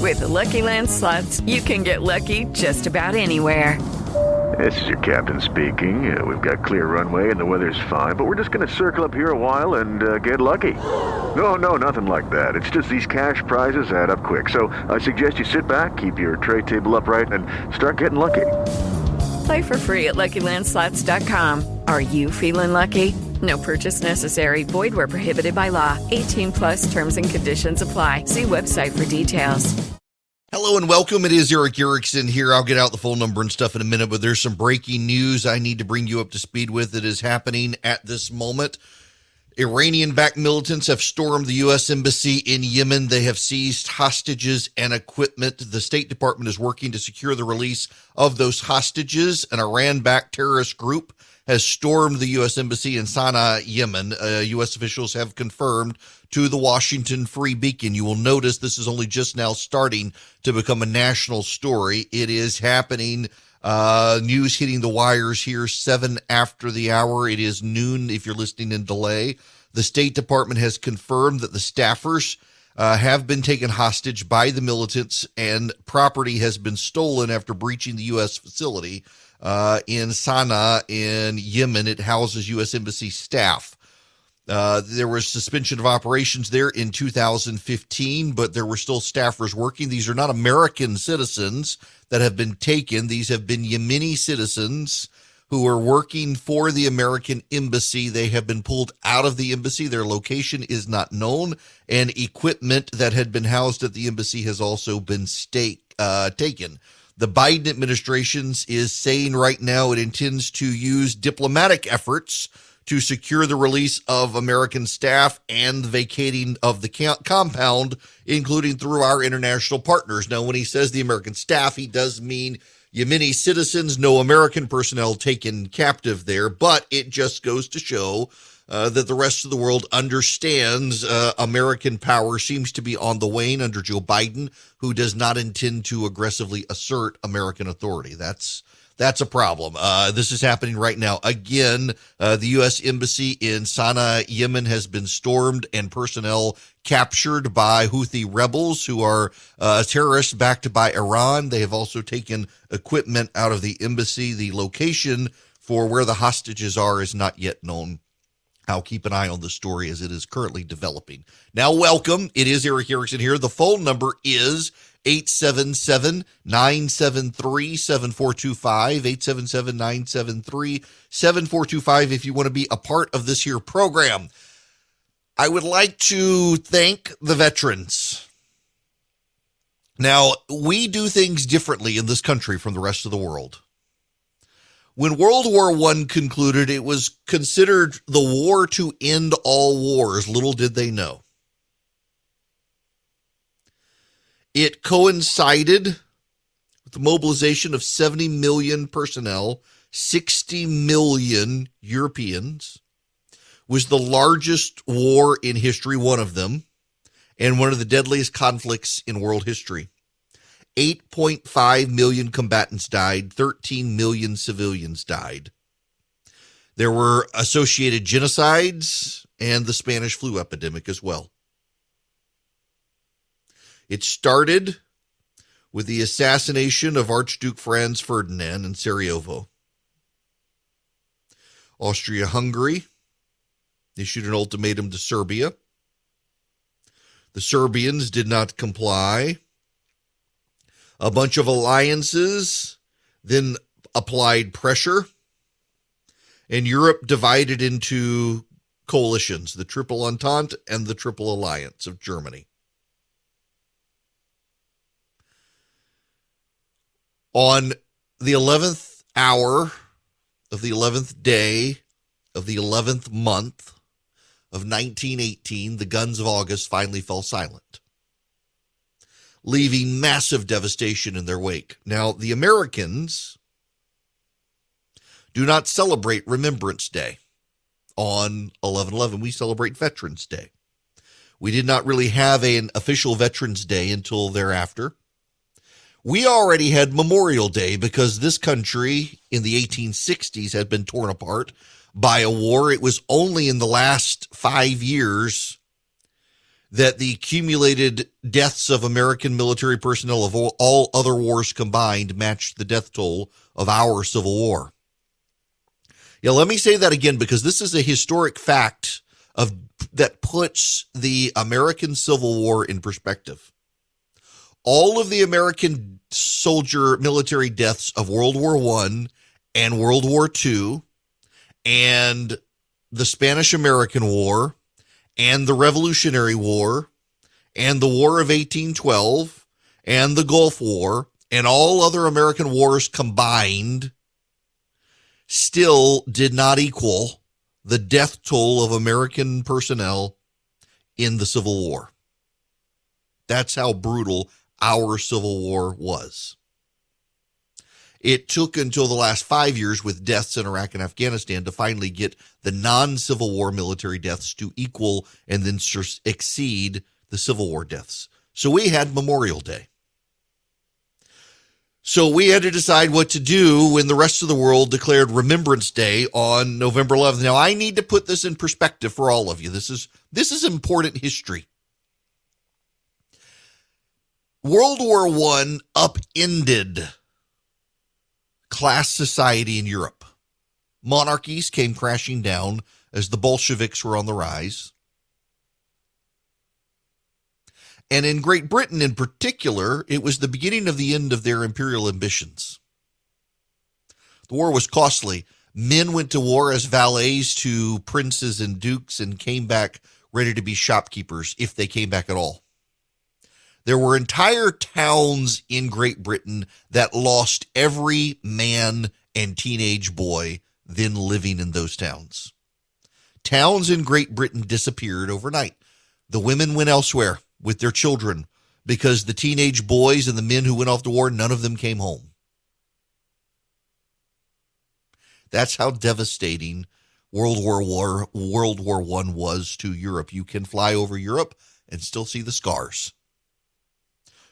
With the Lucky Land Slots, you can get lucky just about anywhere. This is your captain speaking. We've got clear runway and the weather's fine, but we're just going to circle up here a while and get lucky. No, nothing like that. It's just these cash prizes add up quick. So I suggest you sit back, keep your tray table upright, and start getting lucky. Play for free at LuckyLandSlots.com. Are you feeling lucky? No purchase necessary. Void where prohibited by law. 18 plus terms and conditions apply. See website for details. Hello and welcome. It is Eric Erickson here. I'll get out the phone number and stuff in a minute, but there's some breaking news I need to bring you up to speed with that is happening at this moment. Iranian-backed militants have stormed the U.S. Embassy in Yemen. They have seized hostages and equipment. The State Department is working to secure the release of those hostages. An Iran-backed terrorist group has stormed the U.S. Embassy in Sana'a, Yemen. U.S. officials have confirmed to the Washington Free Beacon. You will notice this is only just now starting to become a national story. It is happening. News hitting the wires here 7 after the hour. It is noon if you're listening in delay. The State Department has confirmed that the staffers have been taken hostage by the militants and property has been stolen after breaching the U.S. facility in Sana'a in Yemen. It houses U.S. Embassy staff. There was suspension of operations there in 2015, but there were still staffers working. These are not American citizens that have been taken. These have been Yemeni citizens who are working for the American embassy. They have been pulled out of the embassy. Their location is not known, and equipment that had been housed at the embassy has also been taken. The Biden administration is saying right now it intends to use diplomatic efforts to secure the release of American staff and the vacating of the compound, including through our international partners. Now, when he says the American staff, he does mean Yemeni citizens, no American personnel taken captive there, but it just goes to show that the rest of the world understands American power seems to be on the wane under Joe Biden, who does not intend to aggressively assert American authority. That's a problem. This is happening right now. Again, the U.S. Embassy in Sana'a, Yemen has been stormed and personnel captured by Houthi rebels who are terrorists backed by Iran. They have also taken equipment out of the embassy. The location for where the hostages are is not yet known. I'll keep an eye on the story as it is currently developing. Now, welcome. It is Eric Erickson here. The phone number is 877-973-7425, 877-973-7425 if you want to be a part of this here program. I would like to thank the veterans. Now, we do things differently in this country from the rest of the world. When World War I concluded, it was considered the war to end all wars. Little did they know. It coincided with the mobilization of 70 million personnel, 60 million Europeans, was the largest war in history, one of them, and one of the deadliest conflicts in world history. 8.5 million combatants died, 13 million civilians died. There were associated genocides and the Spanish flu epidemic as well. It started with the assassination of Archduke Franz Ferdinand in Sarajevo. Austria-Hungary issued an ultimatum to Serbia. The Serbians did not comply. A bunch of alliances then applied pressure, and Europe divided into coalitions, the Triple Entente and the Triple Alliance of Germany. On the 11th hour of the 11th day of the 11th month of 1918, the guns of August finally fell silent, leaving massive devastation in their wake. Now, the Americans do not celebrate Remembrance Day on 11/11. We celebrate Veterans Day. We did not really have an official Veterans Day until thereafter. We already had Memorial Day because this country in the 1860s had been torn apart by a war. It was only in the last 5 years that the accumulated deaths of American military personnel of all other wars combined matched the death toll of our Civil War. Yeah, let me say that again, because this is a historic fact that puts the American Civil War in perspective. All of the American soldier military deaths of World War I and World War II and the Spanish-American War and the Revolutionary War and the War of 1812 and the Gulf War and all other American wars combined still did not equal the death toll of American personnel in the Civil War. That's how brutal our Civil War was. It took until the last 5 years with deaths in Iraq and Afghanistan to finally get the non-Civil War military deaths to equal and then exceed the Civil War deaths. So we had Memorial Day. So we had to decide what to do when the rest of the world declared Remembrance Day on November 11th. Now, I need to put this in perspective for all of you. This is important history. World War I upended class society in Europe. Monarchies came crashing down as the Bolsheviks were on the rise. And in Great Britain in particular, it was the beginning of the end of their imperial ambitions. The war was costly. Men went to war as valets to princes and dukes and came back ready to be shopkeepers, if they came back at all. There were entire towns in Great Britain that lost every man and teenage boy then living in those towns. Towns in Great Britain disappeared overnight. The women went elsewhere with their children because the teenage boys and the men who went off to war, none of them came home. That's how devastating World War I was to Europe. You can fly over Europe and still see the scars.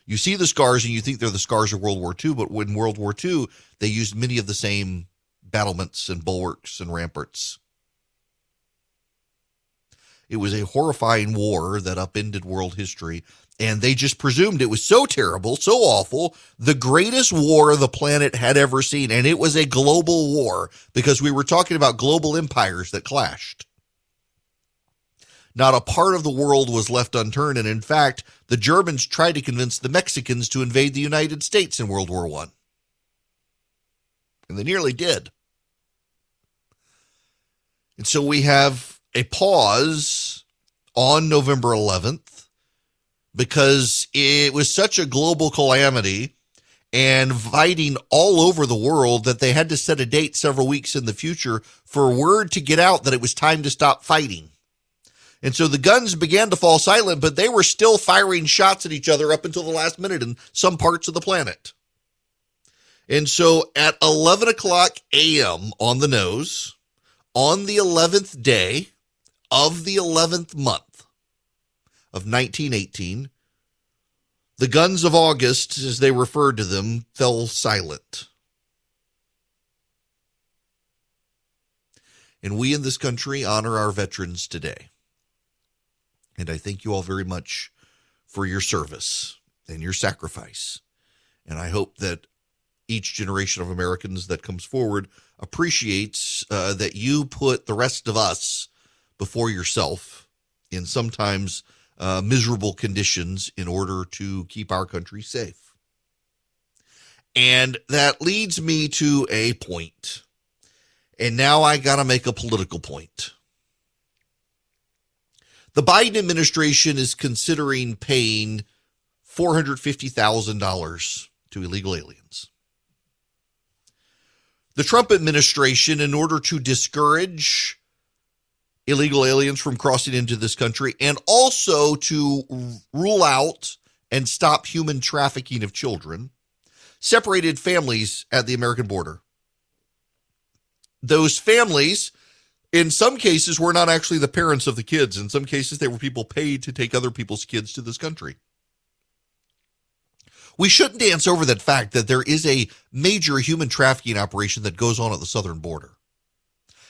You see the scars and you think they're the scars of World War II, but in World War II, they used many of the same battlements and bulwarks and ramparts. It was a horrifying war that upended world history, and they just presumed it was so terrible, so awful, the greatest war the planet had ever seen, and it was a global war because we were talking about global empires that clashed. Not a part of the world was left unturned, and in fact, the Germans tried to convince the Mexicans to invade the United States in World War I. And they nearly did. And so we have a pause on November 11th because it was such a global calamity and fighting all over the world that they had to set a date several weeks in the future for word to get out that it was time to stop fighting. And so the guns began to fall silent, but they were still firing shots at each other up until the last minute in some parts of the planet. And so at 11 o'clock a.m. on the nose, on the 11th day of the 11th month of 1918, the guns of August, as they referred to them, fell silent. And we in this country honor our veterans today. And I thank you all very much for your service and your sacrifice. And I hope that each generation of Americans that comes forward appreciates that you put the rest of us before yourself in sometimes miserable conditions in order to keep our country safe. And that leads me to a point. And now I got to make a political point. The Biden administration is considering paying $450,000 to illegal aliens. The Trump administration, in order to discourage illegal aliens from crossing into this country and also to rule out and stop human trafficking of children, separated families at the American border. Those families, in some cases, were not actually the parents of the kids. In some cases, they were people paid to take other people's kids to this country. We shouldn't dance over that fact that there is a major human trafficking operation that goes on at the southern border.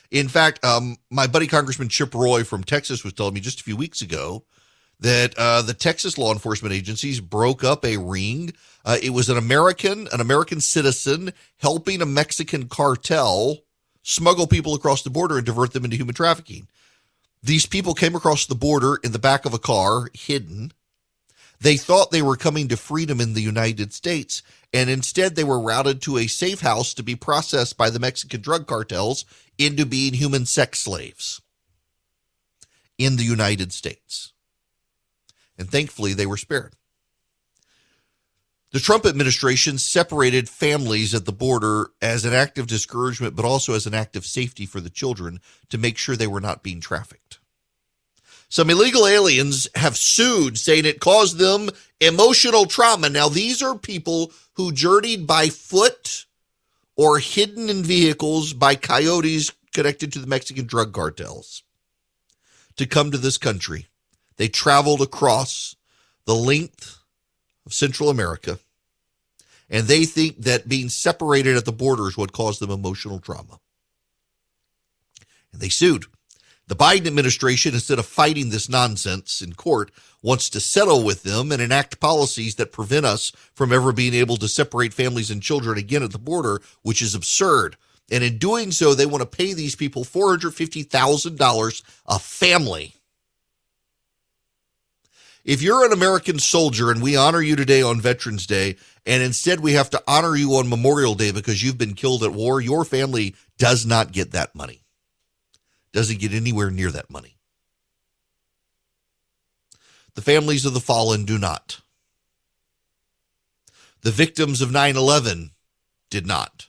In fact, my buddy Congressman Chip Roy from Texas was telling me just a few weeks ago that the Texas law enforcement agencies broke up a ring. It was an American citizen helping a Mexican cartel smuggle people across the border and divert them into human trafficking. These people came across the border in the back of a car, hidden. They thought they were coming to freedom in the United States, and instead they were routed to a safe house to be processed by the Mexican drug cartels into being human sex slaves in the United States. And thankfully, they were spared. The Trump administration separated families at the border as an act of discouragement, but also as an act of safety for the children to make sure they were not being trafficked. Some illegal aliens have sued, saying it caused them emotional trauma. Now, these are people who journeyed by foot or hidden in vehicles by coyotes connected to the Mexican drug cartels to come to this country. They traveled across the length of Central America, and they think that being separated at the border is what caused them emotional trauma. And they sued. The Biden administration, instead of fighting this nonsense in court, wants to settle with them and enact policies that prevent us from ever being able to separate families and children again at the border, which is absurd. And in doing so, they want to pay these people $450,000 a family. If you're an American soldier and we honor you today on Veterans Day, and instead we have to honor you on Memorial Day because you've been killed at war, your family does not get that money. Doesn't get anywhere near that money. The families of the fallen do not. The victims of 9/11 did not.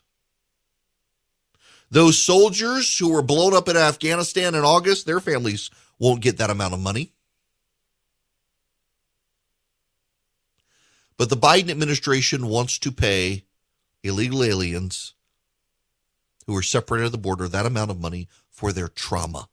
Those soldiers who were blown up in Afghanistan in August, their families won't get that amount of money. But the Biden administration wants to pay illegal aliens who are separated at the border that amount of money for their trauma.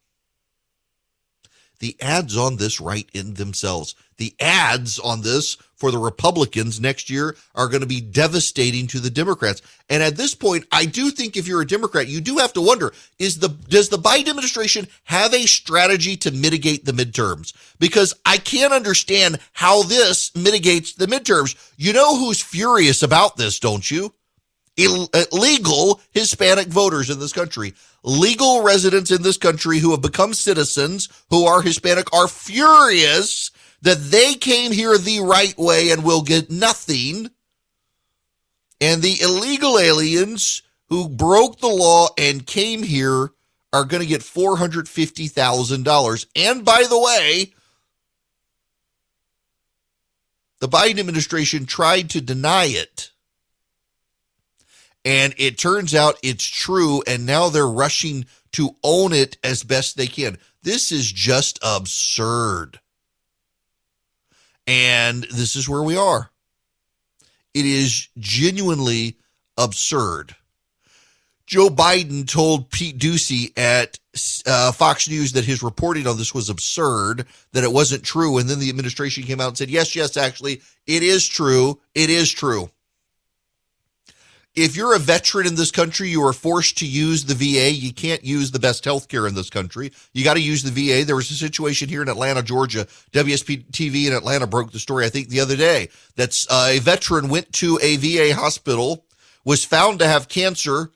The ads on this write in themselves. The ads on this for the Republicans next year are going to be devastating to the Democrats. And at this point, I do think if you're a Democrat, you do have to wonder, does the Biden administration have a strategy to mitigate the midterms? Because I can't understand how this mitigates the midterms. You know who's furious about this, don't you? Illegal Hispanic voters in this country. Legal residents in this country who have become citizens who are Hispanic are furious that they came here the right way and will get nothing. And the illegal aliens who broke the law and came here are going to get $450,000. And by the way, the Biden administration tried to deny it. And it turns out it's true, and now they're rushing to own it as best they can. This is just absurd. And this is where we are. It is genuinely absurd. Joe Biden told Pete Ducey at Fox News that his reporting on this was absurd, that it wasn't true. And then the administration came out and said, yes, actually, it is true. It is true. If you're a veteran in this country, you are forced to use the VA. You can't use the best health care in this country. You got to use the VA. There was a situation here in Atlanta, Georgia. WSP-TV in Atlanta broke the story, I think, the other day. That's a veteran went to a VA hospital, was found to have cancer,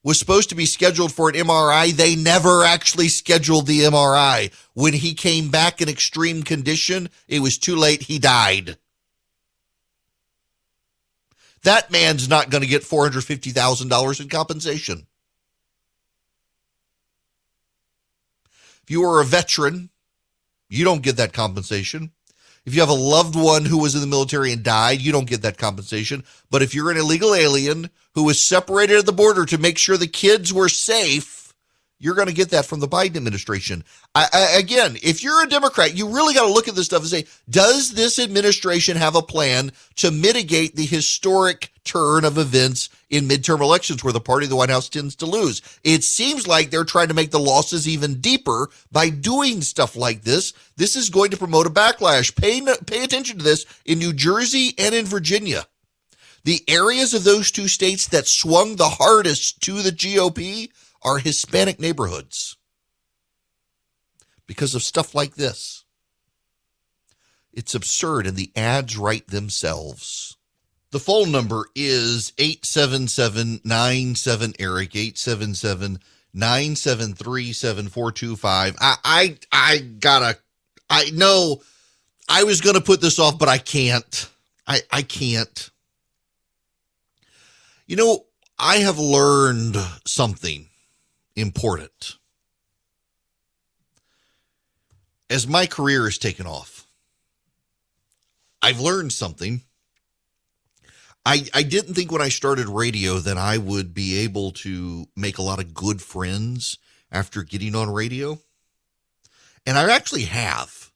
was supposed to be scheduled for an MRI. They never actually scheduled the MRI. When he came back in extreme condition, it was too late. He died. That man's not going to get $450,000 in compensation. If you are a veteran, you don't get that compensation. If you have a loved one who was in the military and died, you don't get that compensation. But if you're an illegal alien who was separated at the border to make sure the kids were safe, you're going to get that from the Biden administration. Again, if you're a Democrat, you really got to look at this stuff and say, does this administration have a plan to mitigate the historic turn of events in midterm elections where the party of the White House tends to lose? It seems like they're trying to make the losses even deeper by doing stuff like this. This is going to promote a backlash. Pay attention to this in New Jersey and in Virginia. The areas of those two states that swung the hardest to the GOP are Hispanic neighborhoods because of stuff like this. It's absurd, and the ads write themselves. The phone number is 877-97-ERIC, 877-973-7425. I know I was going to put this off, but I can't. I can't. You know, I have learned something important. As my career has taken off, I've learned something. I didn't think when I started radio that I would be able to make a lot of good friends after getting on radio. And I actually have.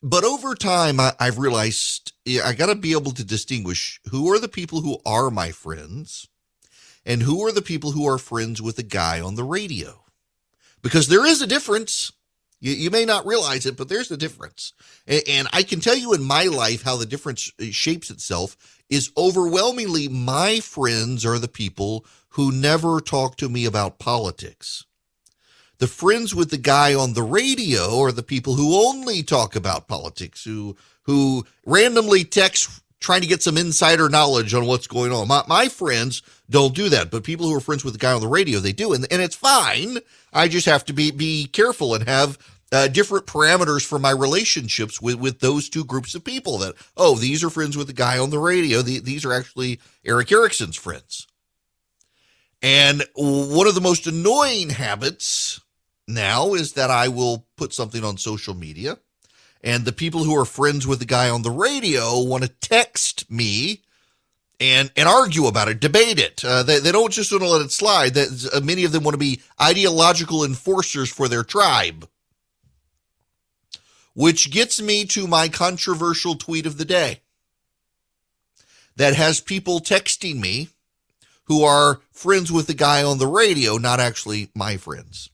But over time, I've realized I got to be able to distinguish who are the people who are my friends and who are the people who are friends with a guy on the radio. Because there is a difference. You may not realize it, but there's a difference. And I can tell you in my life how the difference shapes itself is overwhelmingly my friends are the people who never talk to me about politics. The friends with the guy on the radio are the people who only talk about politics, who randomly text trying to get some insider knowledge on what's going on. My friends don't do that, but people who are friends with the guy on the radio, they do. And it's fine. I just have to be careful and have different parameters for my relationships with those two groups of people that, oh, these are friends with the guy on the radio. These are actually Eric Erickson's friends. And one of the most annoying habits now is that I will put something on social media, and the people who are friends with the guy on the radio want to text me and argue about it, debate it. They don't just want to let it slide. Many of them want to be ideological enforcers for their tribe. Which gets me to my controversial tweet of the day that has people texting me who are friends with the guy on the radio, not actually my friends.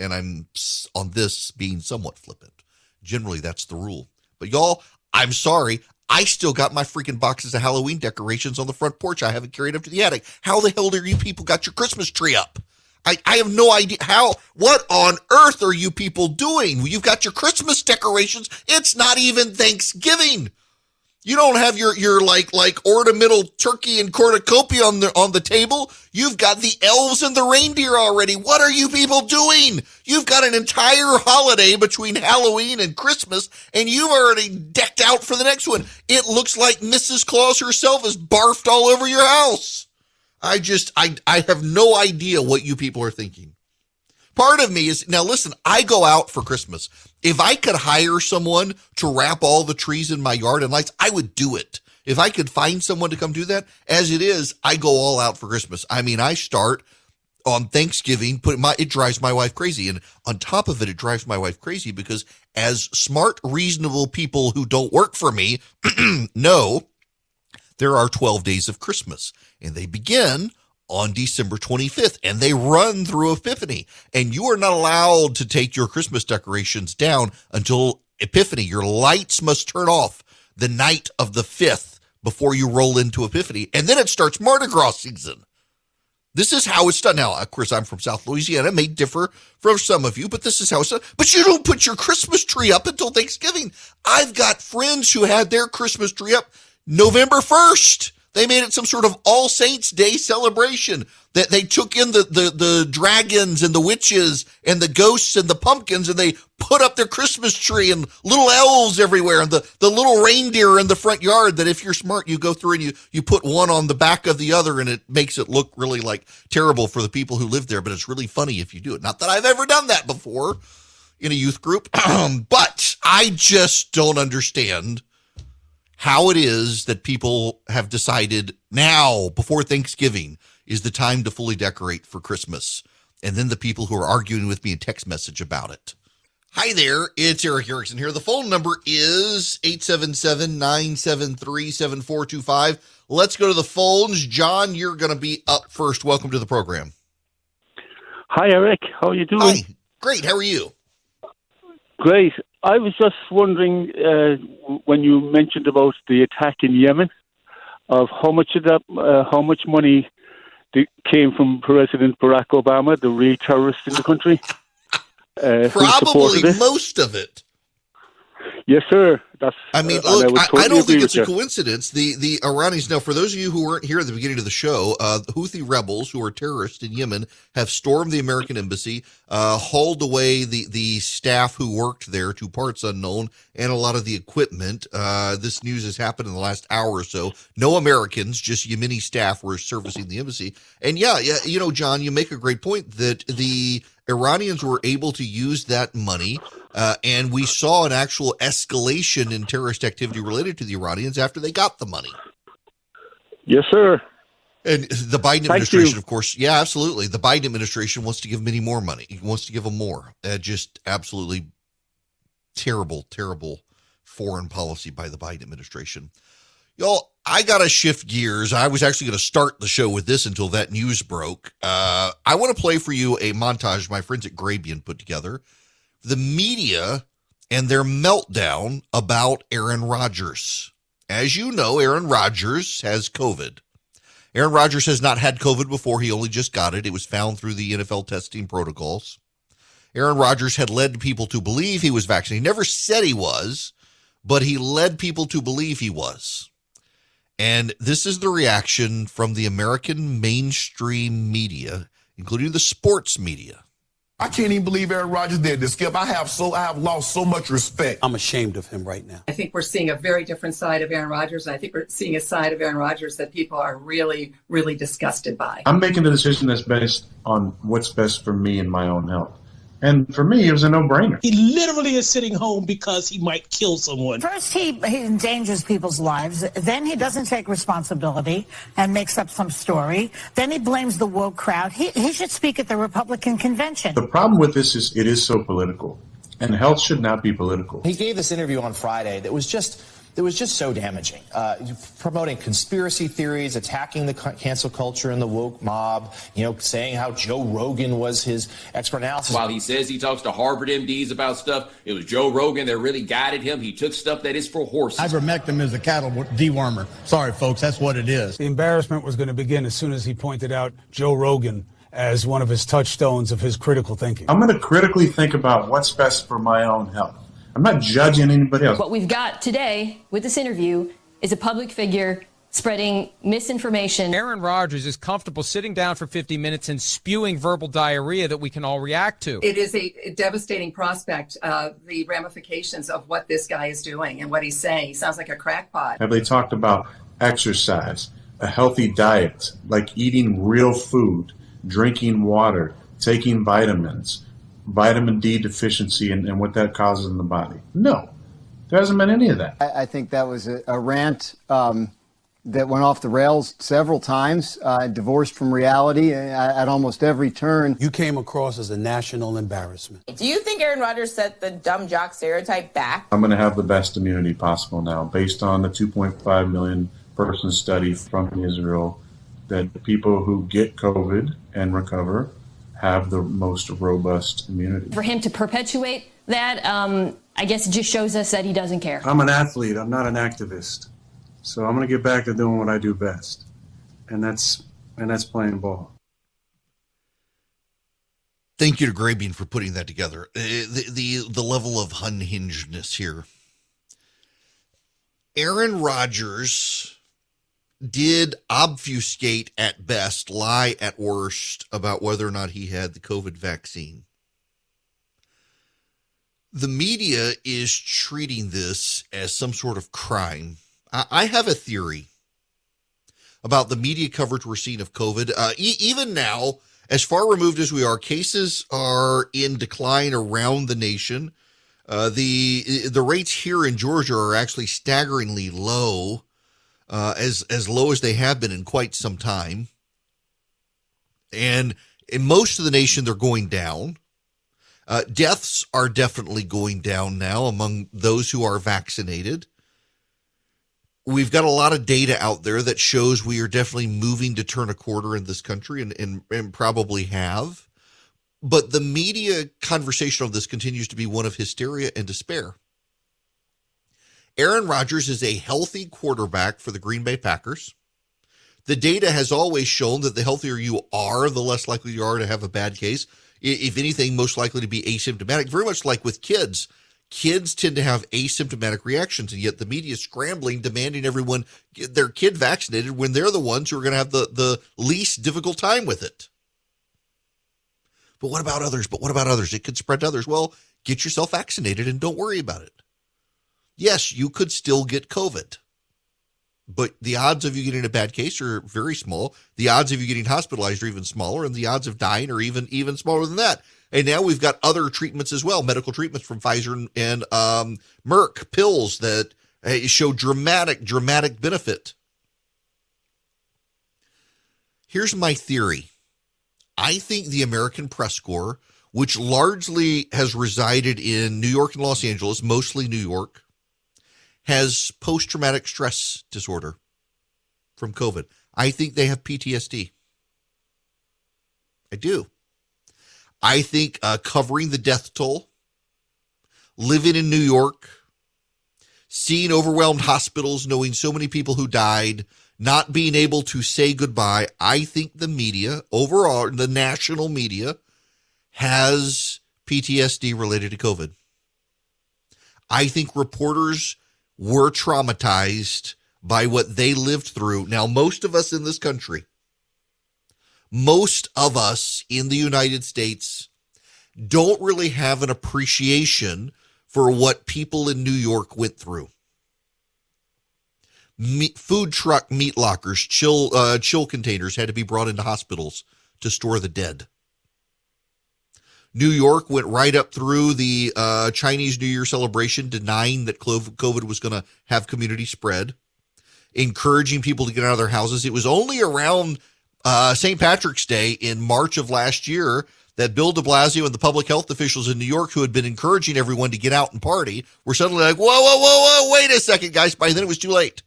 And I'm on this being somewhat flippant. Generally, that's the rule. But y'all, I'm sorry. I still got my freaking boxes of Halloween decorations on the front porch. I haven't carried up to the attic. How the hell do you people got your Christmas tree up? I have no idea what on earth are you people doing? You've got your Christmas decorations. It's not even Thanksgiving. You don't have your like ornamental turkey and cornucopia on the table. You've got the elves and the reindeer already. What are you people doing? You've got an entire holiday between Halloween and Christmas, and you've already decked out for the next one. It looks like Mrs. Claus herself has barfed all over your house. I have no idea what you people are thinking. Part of me is, now listen, I go out for Christmas. If I could hire someone to wrap all the trees in my yard and lights, I would do it. If I could find someone to come do that, as it is, I go all out for Christmas. I mean, I start on Thanksgiving, it drives my wife crazy. And on top of it, it drives my wife crazy because as smart, reasonable people who don't work for me know, there are 12 days of Christmas, and they begin on December 25th, and they run through Epiphany. And you are not allowed to take your Christmas decorations down until Epiphany. Your lights must turn off the night of the 5th before you roll into Epiphany, and then it starts Mardi Gras season. This is how it's done. Now, of course, I'm from South Louisiana. It may differ from some of you, but this is how it's done. But you don't put your Christmas tree up until Thanksgiving. I've got friends who had their Christmas tree up November 1st. They made it some sort of All Saints Day celebration that they took in the dragons and the witches and the ghosts and the pumpkins, and they put up their Christmas tree and little elves everywhere and the little reindeer in the front yard that if you're smart, you go through and you put one on the back of the other, and it makes it look really like terrible for the people who live there, but it's really funny if you do it. Not that I've ever done that before in a youth group, but I just don't understand how it is that people have decided now, before Thanksgiving, is the time to fully decorate for Christmas. And then the people who are arguing with me in text message about it. Hi there, it's Eric Erickson here. The phone number is 877-973-7425. Let's go to the phones. John, you're going to be up first. Welcome to the program. Hi, Eric. How are you doing? Hi. Great. How are you? Great. I was just wondering when you mentioned about the attack in Yemen, of how much of that, how much money came from President Barack Obama, the real terrorist in the country. Probably most of it. Yes, sir. That's. I mean, and look, would I totally don't agree think it's with a you. coincidence. The Iranians, now, for those of you who weren't here at the beginning of the show, the Houthi rebels, who are terrorists in Yemen, have stormed the American embassy, hauled away the staff who worked there to parts unknown, and a lot of the equipment. This news has happened in the last hour or so. No Americans, just Yemeni staff were servicing the embassy. And yeah, you know, John, you make a great point that the Iranians were able to use that money, and we saw an actual escalation in terrorist activity related to the Iranians after they got the money. Yes, sir. And the Biden administration, of course, yeah, absolutely. The Biden administration wants to give many more money. He wants to give them more. Just absolutely terrible, terrible foreign policy by the Biden administration. Y'all, I got to shift gears. I was actually going to start the show with this until that news broke. I want to play for you a montage my friends at Grabien put together. The media and their meltdown about Aaron Rodgers. As you know, Aaron Rodgers has COVID. Aaron Rodgers has not had COVID before. He only just got it. It was found through the NFL testing protocols. Aaron Rodgers had led people to believe he was vaccinated. He never said he was, but he led people to believe he was. And this is the reaction from the American mainstream media, including the sports media. I can't even believe Aaron Rodgers did this, Skip. I have lost so much respect. I'm ashamed of him right now. I think we're seeing a very different side of Aaron Rodgers. And I think we're seeing a side of Aaron Rodgers that people are really, really disgusted by. I'm making a decision that's based on what's best for me and my own health. And for me, it was a no-brainer. He literally is sitting home because he might kill someone. First, he endangers people's lives. Then he doesn't take responsibility and makes up some story. Then he blames the woke crowd. He should speak at the Republican convention. The problem with this is it is so political, and health should not be political. He gave this interview on Friday that was just so damaging, promoting conspiracy theories, attacking the cancel culture and the woke mob, saying how Joe Rogan was his expert analysis. While he says he talks to Harvard MDs about stuff, it was Joe Rogan that really guided him. He took stuff that is for horses. Ivermectin is a cattle dewormer. Sorry, folks, that's what it is. The embarrassment was going to begin as soon as he pointed out Joe Rogan as one of his touchstones of his critical thinking. I'm going to critically think about what's best for my own health. I'm not judging anybody else. What we've got today with this interview is a public figure spreading misinformation. Aaron Rodgers is comfortable sitting down for 50 minutes and spewing verbal diarrhea that we can all react to. It is a devastating prospect, the ramifications of what this guy is doing and what he's saying. He sounds like a crackpot. Have they talked about exercise, a healthy diet, like eating real food, drinking water, taking vitamins, vitamin D deficiency and what that causes in the body? No, there hasn't been any of that. I think that was a rant that went off the rails several times, divorced from reality at almost every turn. You came across as a national embarrassment. Do you think Aaron Rodgers set the dumb jock stereotype back? I'm going to have the best immunity possible now, based on the 2.5 million person study from Israel, that the people who get COVID and recover have the most robust immunity. For him to perpetuate that, I guess it just shows us that he doesn't care. I'm an athlete. I'm not an activist. So I'm going to get back to doing what I do best. And that's playing ball. Thank you to Grabien for putting that together. The level of unhingedness here. Aaron Rodgers did obfuscate at best, lie at worst about whether or not he had the COVID vaccine. The media is treating this as some sort of crime. I have a theory about the media coverage we're seeing of COVID. Even now, as far removed as we are, cases are in decline around the nation. The rates here in Georgia are actually staggeringly low. As low as they have been in quite some time. And in most of the nation, they're going down. Deaths are definitely going down now among those who are vaccinated. We've got a lot of data out there that shows we are definitely moving to turn a quarter in this country and probably have. But the media conversation on this continues to be one of hysteria and despair. Aaron Rodgers is a healthy quarterback for the Green Bay Packers. The data has always shown that the healthier you are, the less likely you are to have a bad case. If anything, most likely to be asymptomatic. Very much like with kids. Kids tend to have asymptomatic reactions, and yet the media is scrambling, demanding everyone get their kid vaccinated when they're the ones who are going to have the least difficult time with it. But what about others? It could spread to others. Well, get yourself vaccinated and don't worry about it. Yes, you could still get COVID, but the odds of you getting a bad case are very small. The odds of you getting hospitalized are even smaller, and the odds of dying are even smaller than that. And now we've got other treatments as well, medical treatments from Pfizer and Merck, pills that show dramatic benefit. Here's my theory. I think the American press corps, which largely has resided in New York and Los Angeles, mostly New York, has post-traumatic stress disorder from COVID. I think they have PTSD. I do. I think covering the death toll, living in New York, seeing overwhelmed hospitals, knowing so many people who died, not being able to say goodbye, I think the media, overall, the national media, has PTSD related to COVID. I think reporters were traumatized by what they lived through. Now, most of us in this country, most of us in the United States don't really have an appreciation for what people in New York went through. Food truck meat lockers, chill containers had to be brought into hospitals to store the dead. New York went right up through the Chinese New Year celebration, denying that COVID was going to have community spread, encouraging people to get out of their houses. It was only around St. Patrick's Day in March of last year that Bill de Blasio and the public health officials in New York, who had been encouraging everyone to get out and party, were suddenly like, whoa, wait a second, guys. By then it was too late.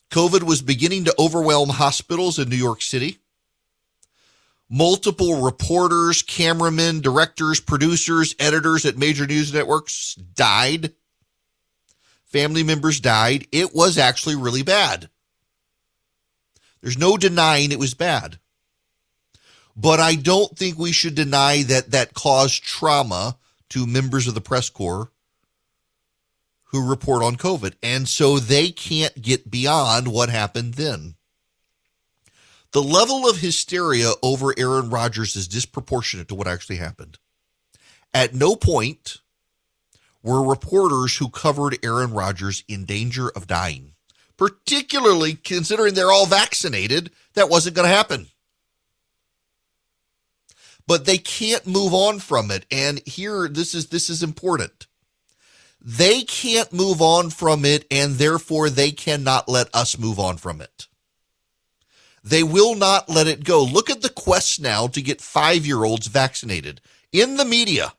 COVID was beginning to overwhelm hospitals in New York City. Multiple reporters, cameramen, directors, producers, editors at major news networks died. Family members died. It was actually really bad. There's no denying it was bad. But I don't think we should deny that caused trauma to members of the press corps who report on COVID. And so they can't get beyond what happened then. The level of hysteria over Aaron Rodgers is disproportionate to what actually happened. At no point were reporters who covered Aaron Rodgers in danger of dying, particularly considering they're all vaccinated. That wasn't going to happen. But they can't move on from it. And here, this is important. They can't move on from it, and therefore they cannot let us move on from it. They will not let it go. Look at the quest now to get 5-year-olds vaccinated in the media.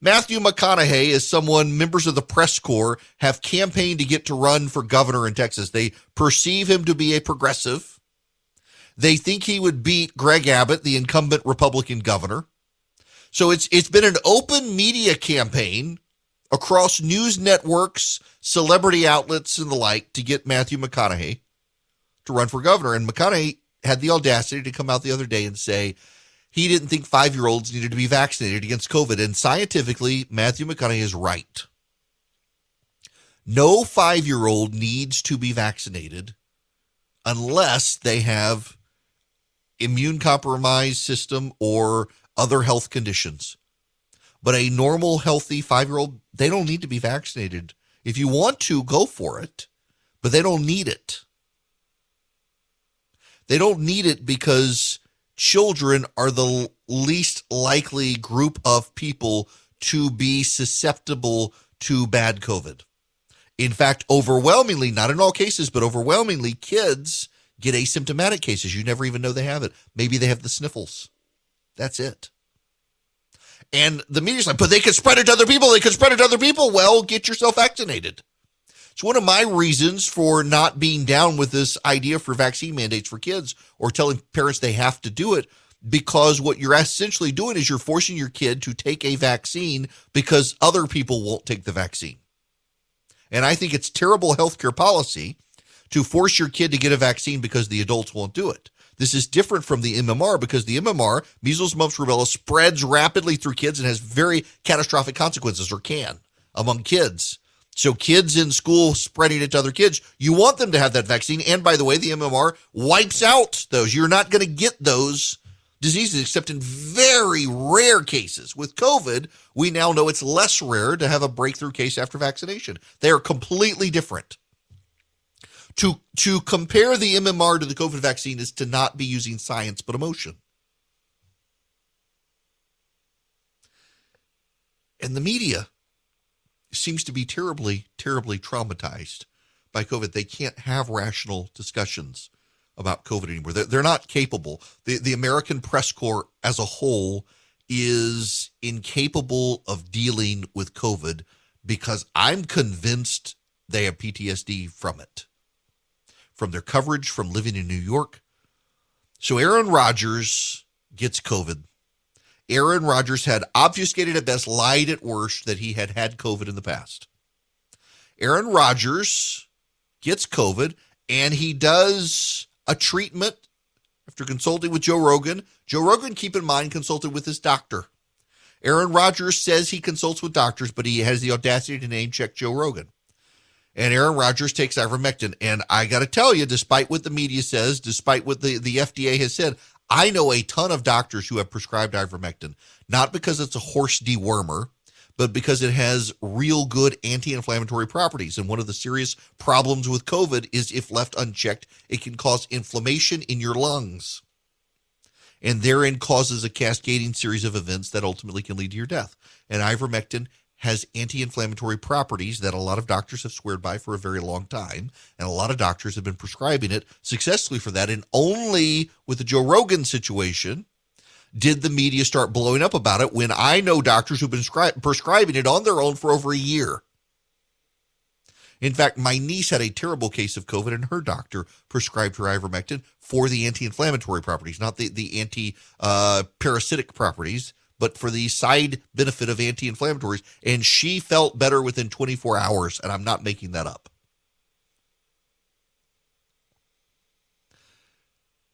Matthew McConaughey is someone members of the press corps have campaigned to get to run for governor in Texas. They perceive him to be a progressive. They think he would beat Greg Abbott, the incumbent Republican governor. So it's been an open media campaign across news networks, celebrity outlets, and the like to get Matthew McConaughey to run for governor. And McConaughey had the audacity to come out the other day and say he didn't think 5-year-olds needed to be vaccinated against COVID. And scientifically, Matthew McConaughey is right. No 5-year-old needs to be vaccinated unless they have immune compromised system or other health conditions. But a normal, healthy 5-year-old, they don't need to be vaccinated. If you want to, go for it, but they don't need it. They don't need it because children are the least likely group of people to be susceptible to bad COVID. In fact, overwhelmingly, not in all cases, but overwhelmingly, kids get asymptomatic cases. You never even know they have it. Maybe they have the sniffles. That's it. And the media's like, but they could spread it to other people. They could spread it to other people. Well, get yourself vaccinated. It's one of my reasons for not being down with this idea for vaccine mandates for kids or telling parents they have to do it, because what you're essentially doing is you're forcing your kid to take a vaccine because other people won't take the vaccine. And I think it's terrible healthcare policy to force your kid to get a vaccine because the adults won't do it. This is different from the MMR because the MMR, measles, mumps, rubella, spreads rapidly through kids and has very catastrophic consequences, or can, among kids. So kids in school spreading it to other kids, you want them to have that vaccine. And by the way, the MMR wipes out those. You're not going to get those diseases except in very rare cases. With COVID, we now know it's less rare to have a breakthrough case after vaccination. They are completely different. To compare the MMR to the COVID vaccine is to not be using science but emotion. And the media seems to be terribly, terribly traumatized by COVID. They can't have rational discussions about COVID anymore. They're not capable. The American press corps as a whole is incapable of dealing with COVID because I'm convinced they have PTSD from it, from their coverage, from living in New York. So Aaron Rodgers gets COVID. Aaron Rodgers had obfuscated at best, lied at worst that he had had COVID in the past. Aaron Rodgers gets COVID, and he does a treatment after consulting with Joe Rogan. Joe Rogan, keep in mind, consulted with his doctor. Aaron Rodgers says he consults with doctors, but he has the audacity to name check Joe Rogan. And Aaron Rodgers takes ivermectin. And I got to tell you, despite what the media says, despite what the FDA has said, I know a ton of doctors who have prescribed ivermectin, not because it's a horse dewormer, but because it has real good anti-inflammatory properties. And one of the serious problems with COVID is if left unchecked, it can cause inflammation in your lungs. And therein causes a cascading series of events that ultimately can lead to your death. And ivermectin has anti-inflammatory properties that a lot of doctors have sweared by for a very long time. And a lot of doctors have been prescribing it successfully for that. And only with the Joe Rogan situation did the media start blowing up about it, when I know doctors who've been prescribing it on their own for over a year. In fact, my niece had a terrible case of COVID, and her doctor prescribed her ivermectin for the anti-inflammatory properties, not the anti-parasitic properties, but for the side benefit of anti-inflammatories. And she felt better within 24 hours, and I'm not making that up.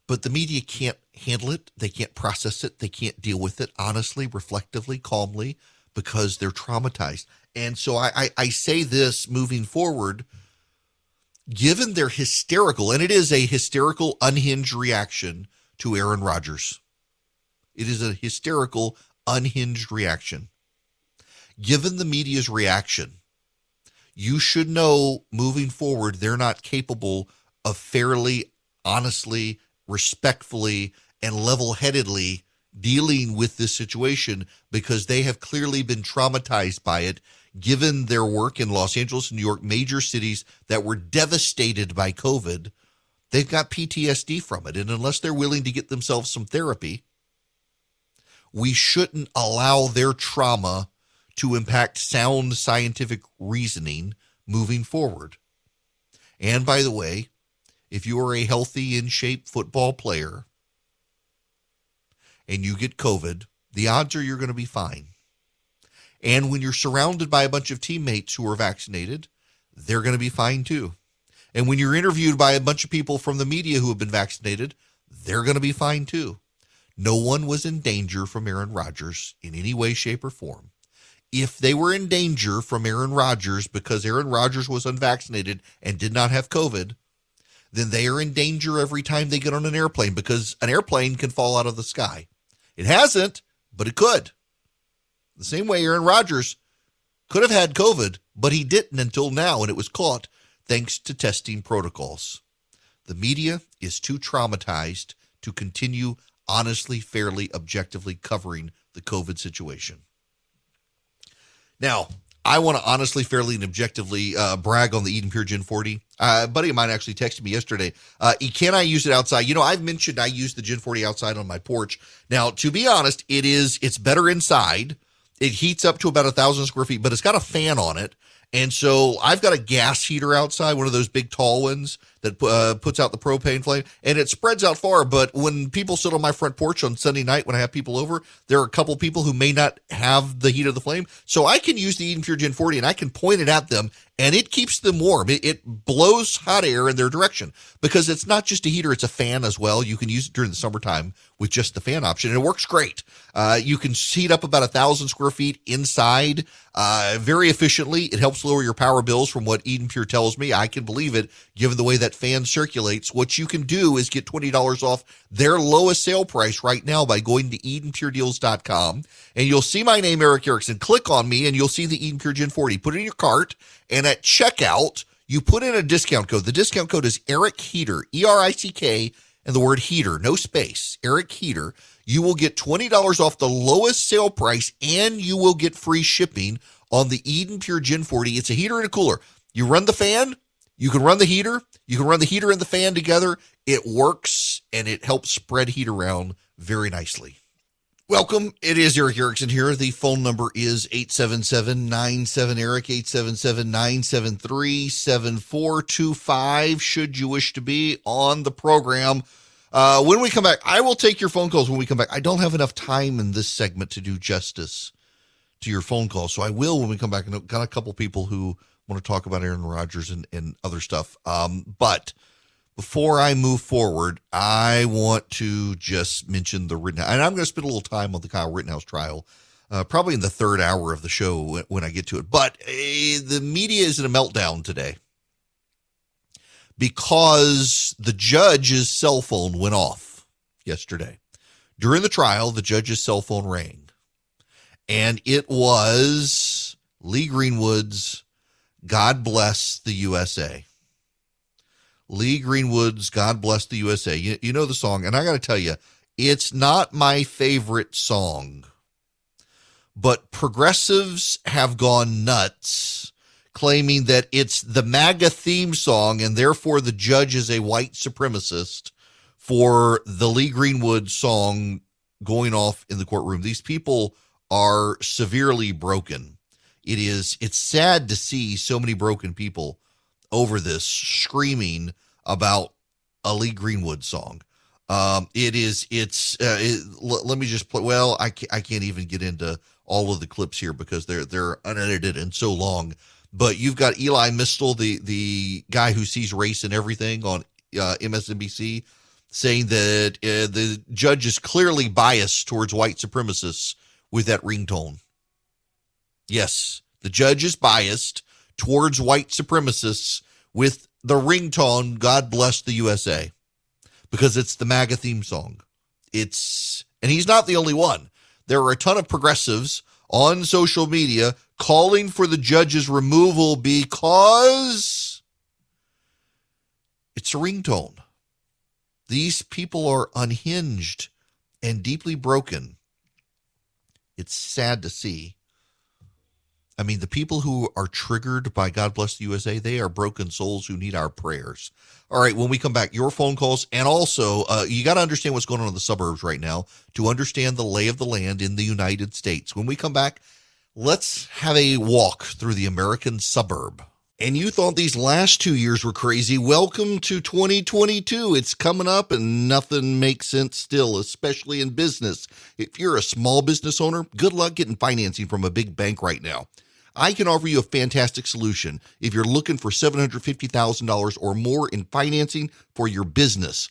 But the media can't handle it. They can't process it. They can't deal with it honestly, reflectively, calmly, because they're traumatized. And so I say this moving forward, given their hysterical, and it is a hysterical, unhinged reaction to Aaron Rodgers. It is a hysterical, unhinged reaction. Given the media's reaction, you should know moving forward they're not capable of fairly, honestly, respectfully, and level-headedly dealing with this situation, because they have clearly been traumatized by it, given their work in Los Angeles and New York, major cities that were devastated by COVID. They've got PTSD from it, and unless they're willing to get themselves some therapy, we shouldn't allow their trauma to impact sound scientific reasoning moving forward. And by the way, if you are a healthy, in-shape football player and you get COVID, the odds are you're going to be fine. And when you're surrounded by a bunch of teammates who are vaccinated, they're going to be fine too. And when you're interviewed by a bunch of people from the media who have been vaccinated, they're going to be fine too. No one was in danger from Aaron Rodgers in any way, shape, or form. If they were in danger from Aaron Rodgers because Aaron Rodgers was unvaccinated and did not have COVID, then they are in danger every time they get on an airplane, because an airplane can fall out of the sky. It hasn't, but it could. The same way Aaron Rodgers could have had COVID, but he didn't until now, and it was caught thanks to testing protocols. The media is too traumatized to continue honestly, fairly, objectively covering the COVID situation. Now, I want to honestly, fairly, and objectively brag on the Eden Pure Gen 40. A buddy of mine actually texted me yesterday. Can I use it outside? You know, I've mentioned I use the Gen 40 outside on my porch. Now, to be honest, it's better inside. It heats up to about 1,000 square feet, but it's got a fan on it. And so I've got a gas heater outside, one of those big tall ones that puts out the propane flame, and it spreads out far. But when people sit on my front porch on Sunday night when I have people over, there are a couple people who may not have the heat of the flame. So I can use the Eden Pure Gen 40 and I can point it at them, and it keeps them warm. It blows hot air in their direction because it's not just a heater, it's a fan as well. You can use it during the summertime with just the fan option, and it works great. You can heat up about 1,000 square feet inside very efficiently. It helps lower your power bills from what Eden Pure tells me. I can believe it, given the way that fan circulates. What you can do is get $20 off their lowest sale price right now by going to EdenPureDeals.com, and you'll see my name, Eric Erickson. Click on me, and you'll see the Eden Pure Gen 40. Put it in your cart, and at checkout, you put in a discount code. The discount code is Eric Heater, ERICK, and the word heater, no space, Eric Heater. You will get $20 off the lowest sale price, and you will get free shipping on the Eden Pure Gen 40. It's a heater and a cooler. You run the fan, you can run the heater, you can run the heater and the fan together. It works, and it helps spread heat around very nicely. Welcome. It is Eric Erickson here. The phone number is 877-97-ERIC, 877-973-7425, should you wish to be on the program. When we come back, I will take your phone calls when we come back. I don't have enough time in this segment to do justice to your phone calls, so I will when we come back. And I've got a couple people who want to talk about Aaron Rodgers and other stuff. But before I move forward, I want to just mention the Rittenhouse. And I'm going to spend a little time on the Kyle Rittenhouse trial, probably in the third hour of the show when I get to it. But the media is in a meltdown today because the judge's cell phone went off yesterday. During the trial, the judge's cell phone rang, and it was Lee Greenwood's God Bless the USA. Lee Greenwood's God Bless the USA. You know the song, and I got to tell you, it's not my favorite song, but progressives have gone nuts claiming that it's the MAGA theme song, and therefore the judge is a white supremacist for the Lee Greenwood song going off in the courtroom. These people are severely broken. It's sad to see so many broken people over this screaming about a Lee Greenwood song. Let me just play. Well, I can't even get into all of the clips here because they're unedited and so long. But you've got Eli Mistel, the guy who sees race in everything on MSNBC, saying that the judge is clearly biased towards white supremacists with that ringtone. Yes, the judge is biased towards white supremacists with the ringtone, God Bless the USA, because it's the MAGA theme song. And he's not the only one. There are a ton of progressives on social media calling for the judge's removal because it's a ringtone. These people are unhinged and deeply broken. It's sad to see. I mean, the people who are triggered by God Bless the USA, they are broken souls who need our prayers. All right, when we come back, your phone calls, and also you got to understand what's going on in the suburbs right now to understand the lay of the land in the United States. When we come back, let's have a walk through the American suburb. And you thought these last 2 years were crazy. Welcome to 2022. It's coming up and nothing makes sense still, especially in business. If you're a small business owner, good luck getting financing from a big bank right now. I can offer you a fantastic solution if you're looking for $750,000 or more in financing for your business.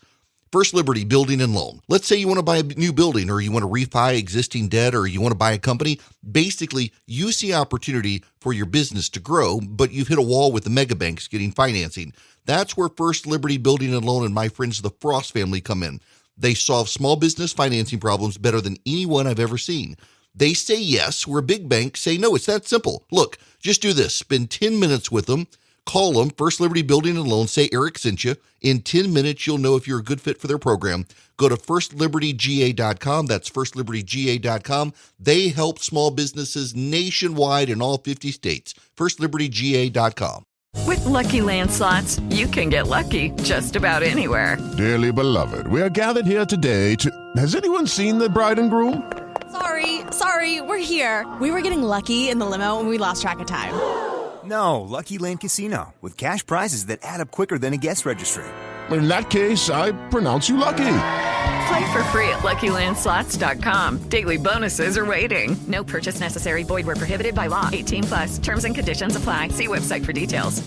First Liberty Building and Loan. Let's say you want to buy a new building, or you want to refi existing debt, or you want to buy a company. Basically, you see opportunity for your business to grow, but you've hit a wall with the mega banks getting financing. That's where First Liberty Building and Loan and my friends, the Frost family, come in. They solve small business financing problems better than anyone I've ever seen. They say yes, where big banks say no. It's that simple. Look, just do this. Spend 10 minutes with them. Call them, First Liberty Building and Loan. Say Eric sent you. In 10 minutes, you'll know if you're a good fit for their program. Go to FirstLibertyGA.com. That's FirstLibertyGA.com. They help small businesses nationwide in all 50 states. FirstLibertyGA.com. With Lucky Land Slots, you can get lucky just about anywhere. Dearly beloved, we are gathered here today to... Has anyone seen the bride and groom? Sorry, we're here. We were getting lucky in the limo and we lost track of time. No, Lucky Land Casino, with cash prizes that add up quicker than a guest registry. In that case, I pronounce you lucky. Play for free at LuckyLandSlots.com. Daily bonuses are waiting. No purchase necessary. Void where prohibited by law. 18+. Terms and conditions apply. See website for details.